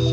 Hi,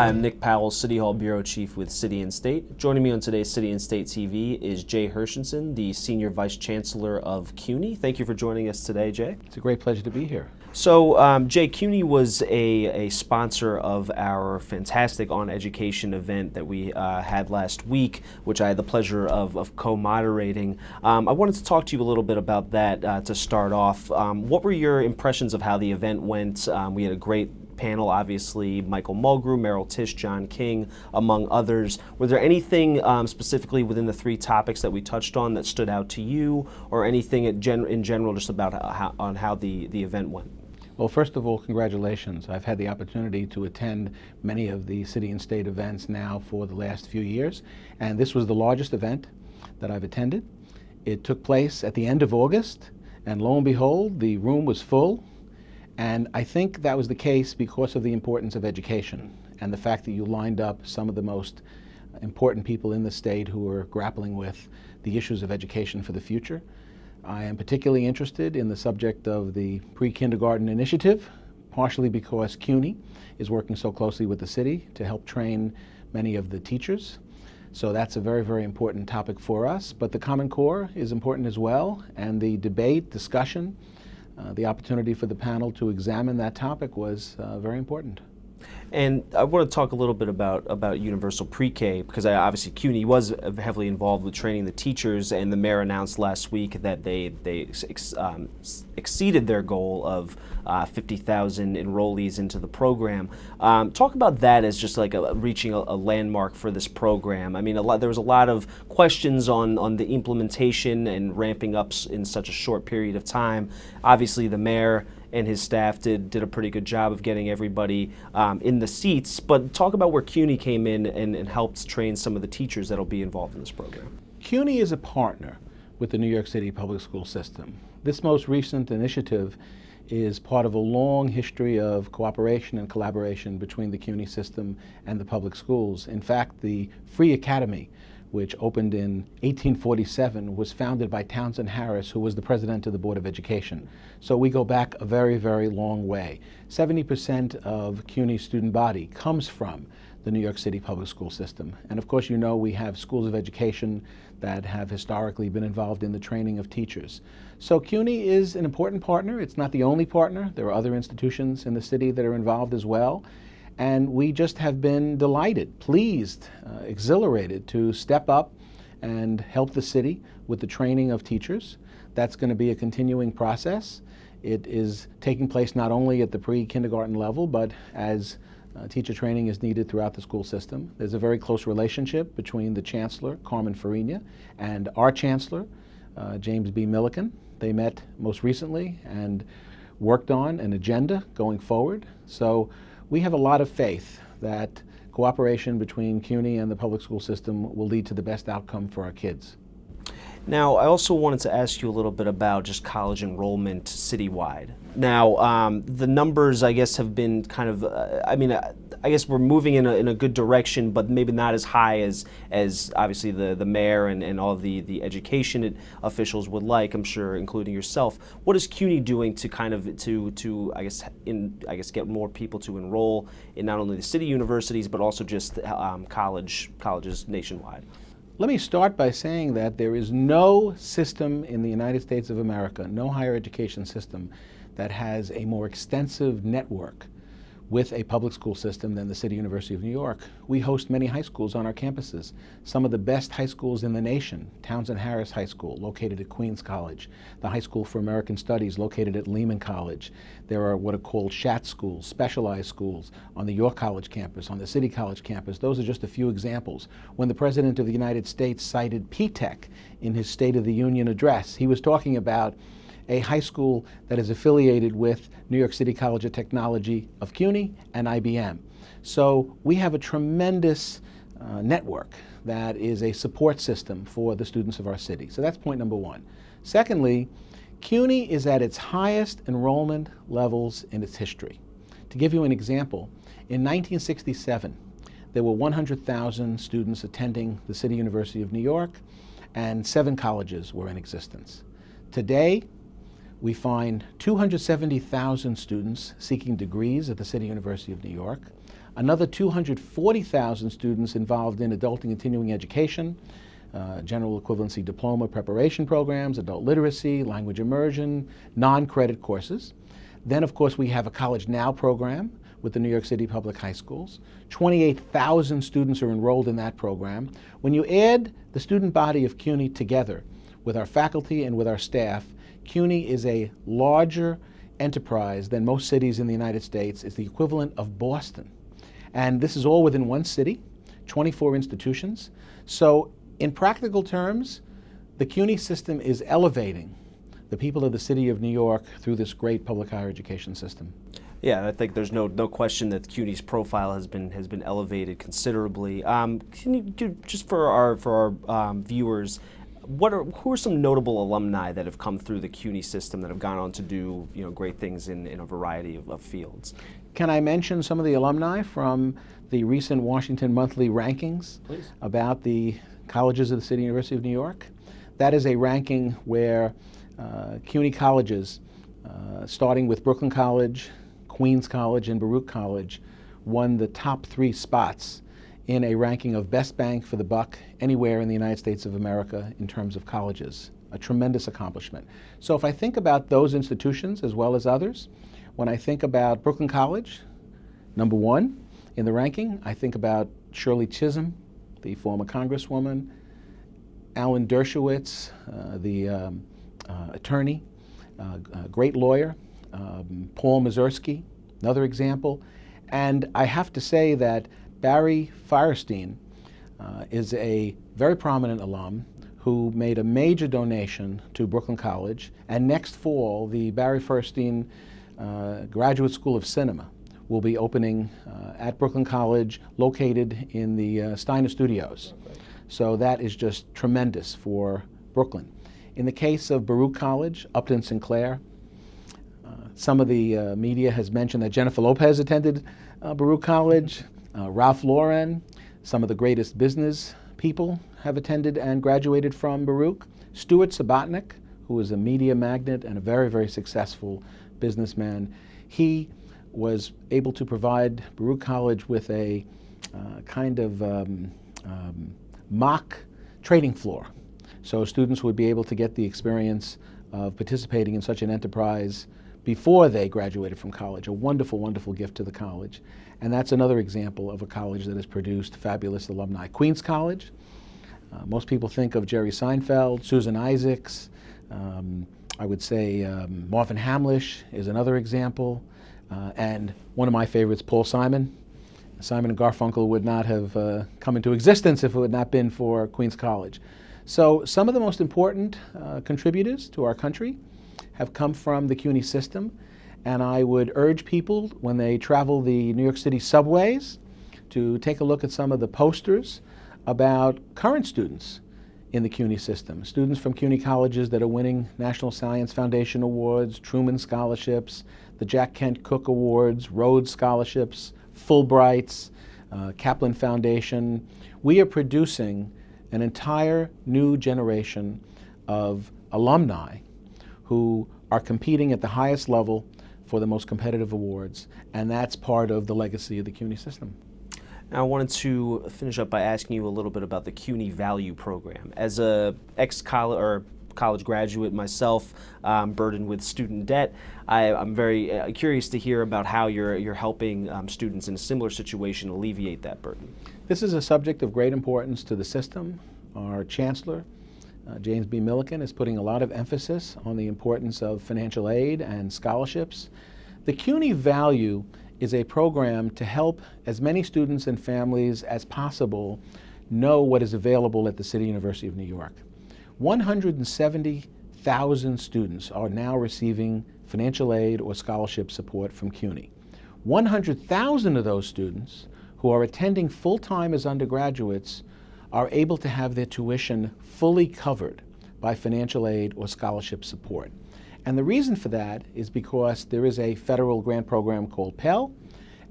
I'm Nick Powell, City Hall Bureau Chief with City and State. Joining me on today's City and State TV is Jay Hershenson, the Senior Vice Chancellor of CUNY. Thank you for joining us today, Jay. It's a great pleasure to be here. So, Jay, CUNY was a sponsor of our fantastic On Education event that we had last week, which I had the pleasure of co-moderating. I wanted to talk to you a little bit about that to start off. What were your impressions of how the event went? We had a great panel, obviously, Michael Mulgrew, Merrill Tisch, John King, among others. Were there anything specifically within the three topics that we touched on that stood out to you, or anything in general just about how the event went? Well, first of all, congratulations. I've had the opportunity to attend many of the City and State events now for the last few years, and this was the largest event that I've attended. It took place at the end of August, and lo and behold, the room was full. And I think that was the case because of the importance of education and the fact that you lined up some of the most important people in the state who are grappling with the issues of education for the future. I am particularly interested in the subject of the pre-kindergarten initiative, partially because CUNY is working so closely with the city to help train many of the teachers. So that's a very, very important topic for us. But the Common Core is important as well, and the debate, discussion, the opportunity for the panel to examine that topic was very important. And I want to talk a little bit about universal pre-K, because obviously CUNY was heavily involved with training the teachers, and the mayor announced last week that they exceeded their goal of 50,000 enrollees into the program. Talk about that as just like reaching a landmark for this program. I mean, there was a lot of questions on the implementation and ramping up in such a short period of time. Obviously, the mayor and his staff did a pretty good job of getting everybody in the seats, but talk about where CUNY came in and helped train some of the teachers that'll be involved in this program. CUNY is a partner with the New York City public school system. This most recent initiative is part of a long history of cooperation and collaboration between the CUNY system and the public schools. In fact, the Free Academy, which opened in 1847, was founded by Townsend Harris, who was the president of the Board of Education. So we go back a very, very long way. 70% of CUNY's student body comes from the New York City public school system. And of course, you know, we have schools of education that have historically been involved in the training of teachers. So CUNY is an important partner. It's not the only partner. There are other institutions in the city that are involved as well. And we just have been delighted, pleased, exhilarated to step up and help the city with the training of teachers. That's going to be a continuing process. It is taking place not only at the pre-kindergarten level, but as teacher training is needed throughout the school system. There's a very close relationship between the Chancellor, Carmen Farina, and our Chancellor, James B. Milliken. They met most recently and worked on an agenda going forward. So we have a lot of faith that cooperation between CUNY and the public school system will lead to the best outcome for our kids. Now, I also wanted to ask you a little bit about just college enrollment citywide. Now, the numbers, I guess, have been kind of, I guess we're moving in a good direction, but maybe not as high as obviously the mayor and all of the education officials would like, I'm sure, including yourself. What is CUNY doing to kind of I guess get more people to enroll in not only the city universities but also just colleges nationwide? Let me start by saying that there is no system in the United States of America, no higher education system, that has a more extensive network with a public school system than the City University of New York. We host many high schools on our campuses. Some of the best high schools in the nation: Townsend Harris High School, located at Queens College; the High School for American Studies, located at Lehman College. There are what are called SHAT schools, specialized schools, on the York College campus, on the City College campus. Those are just a few examples. When the President of the United States cited P-TECH in his State of the Union address, he was talking about a high school that is affiliated with New York City College of Technology of CUNY and IBM. So we have a tremendous network that is a support system for the students of our city. So that's point number one. Secondly, CUNY is at its highest enrollment levels in its history. To give you an example, in 1967, there were 100,000 students attending the City University of New York, and 7 colleges were in existence. Today, we find 270,000 students seeking degrees at the City University of New York, another 240,000 students involved in adult and continuing education, general equivalency diploma preparation programs, adult literacy, language immersion, non-credit courses. Then, of course, we have a College Now program with the New York City Public High Schools. 28,000 students are enrolled in that program. When you add the student body of CUNY together with our faculty and with our staff, CUNY is a larger enterprise than most cities in the United States. It's the equivalent of Boston. And this is all within one city, 24 institutions. So in practical terms, the CUNY system is elevating the people of the city of New York through this great public higher education system. Yeah, I think there's no question that CUNY's profile has been elevated considerably. Can you do, just for our viewers, who are some notable alumni that have come through the CUNY system that have gone on to do great things in a variety of fields? Can I mention some of the alumni from the recent Washington Monthly rankings Please. About the colleges of the City University of New York? That is a ranking where CUNY colleges, starting with Brooklyn College, Queens College, and Baruch College, won the top 3 spots in a ranking of best bang for the buck anywhere in the United States of America in terms of colleges. A tremendous accomplishment. So if I think about those institutions as well as others, when I think about Brooklyn College, number 1 in the ranking, I think about Shirley Chisholm, the former Congresswoman, Alan Dershowitz, the attorney, great lawyer, Paul Mazursky, another example. And I have to say that Barry Firestein is a very prominent alum who made a major donation to Brooklyn College. And next fall, the Barry Firestein Graduate School of Cinema will be opening at Brooklyn College, located in the Steiner Studios. So that is just tremendous for Brooklyn. In the case of Baruch College, Upton Sinclair, some of the media has mentioned that Jennifer Lopez attended Baruch College, Ralph Lauren, some of the greatest business people have attended and graduated from Baruch. Stuart Subotnick, who is a media magnate and a very, very successful businessman, he was able to provide Baruch College with a kind of mock trading floor. So students would be able to get the experience of participating in such an enterprise before they graduated from college. A wonderful, wonderful gift to the college. And that's another example of a college that has produced fabulous alumni. Queens College, most people think of Jerry Seinfeld, Susan Isaacs. I would say Marvin Hamlish is another example. And one of my favorites, Paul Simon. Simon and Garfunkel would not have come into existence if it had not been for Queens College. So some of the most important contributors to our country have come from the CUNY system, and I would urge people when they travel the New York City subways to take a look at some of the posters about current students in the CUNY system. Students from CUNY colleges that are winning National Science Foundation Awards, Truman Scholarships, the Jack Kent Cook Awards, Rhodes Scholarships, Fulbrights, Kaplan Foundation. We are producing an entire new generation of alumni who are competing at the highest level for the most competitive awards, and that's part of the legacy of the CUNY system. Now, I wanted to finish up by asking you a little bit about the CUNY Value program. As a college graduate myself, burdened with student debt, I'm very curious to hear about how you're helping students in a similar situation alleviate that burden. This is a subject of great importance to the system. Our Chancellor, James B. Milliken, is putting a lot of emphasis on the importance of financial aid and scholarships. The CUNY Value is a program to help as many students and families as possible know what is available at the City University of New York. 170,000 students are now receiving financial aid or scholarship support from CUNY. 100,000 of those students who are attending full-time as undergraduates are able to have their tuition fully covered by financial aid or scholarship support. And the reason for that is because there is a federal grant program called Pell,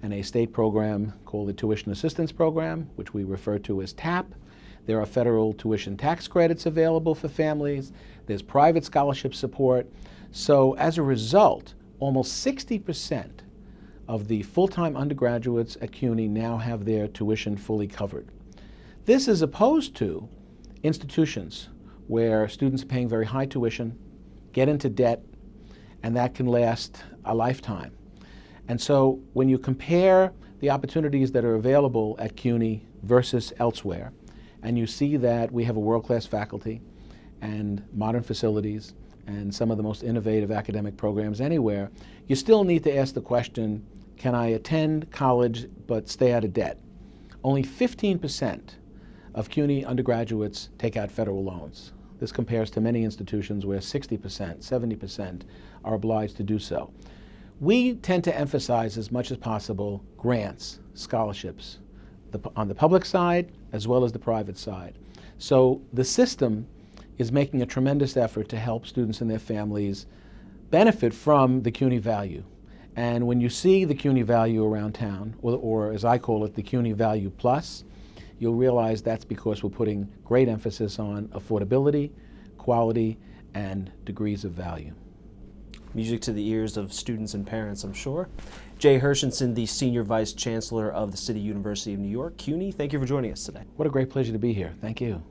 and a state program called the Tuition Assistance Program, which we refer to as TAP. There are federal tuition tax credits available for families. There's private scholarship support. So as a result, almost 60% of the full-time undergraduates at CUNY now have their tuition fully covered. This is opposed to institutions where students are paying very high tuition, get into debt, and that can last a lifetime. And so when you compare the opportunities that are available at CUNY versus elsewhere, and you see that we have a world-class faculty and modern facilities and some of the most innovative academic programs anywhere, you still need to ask the question, can I attend college but stay out of debt? Only 15% of CUNY undergraduates take out federal loans. This compares to many institutions where 60%, 70% are obliged to do so. We tend to emphasize as much as possible grants, scholarships, on the public side as well as the private side. So the system is making a tremendous effort to help students and their families benefit from the CUNY Value. And when you see the CUNY Value around town, or as I call it, the CUNY Value Plus, you'll realize that's because we're putting great emphasis on affordability, quality, and degrees of value. Music to the ears of students and parents, I'm sure. Jay Hershenson, the Senior Vice Chancellor of the City University of New York, CUNY, thank you for joining us today. What a great pleasure to be here. Thank you.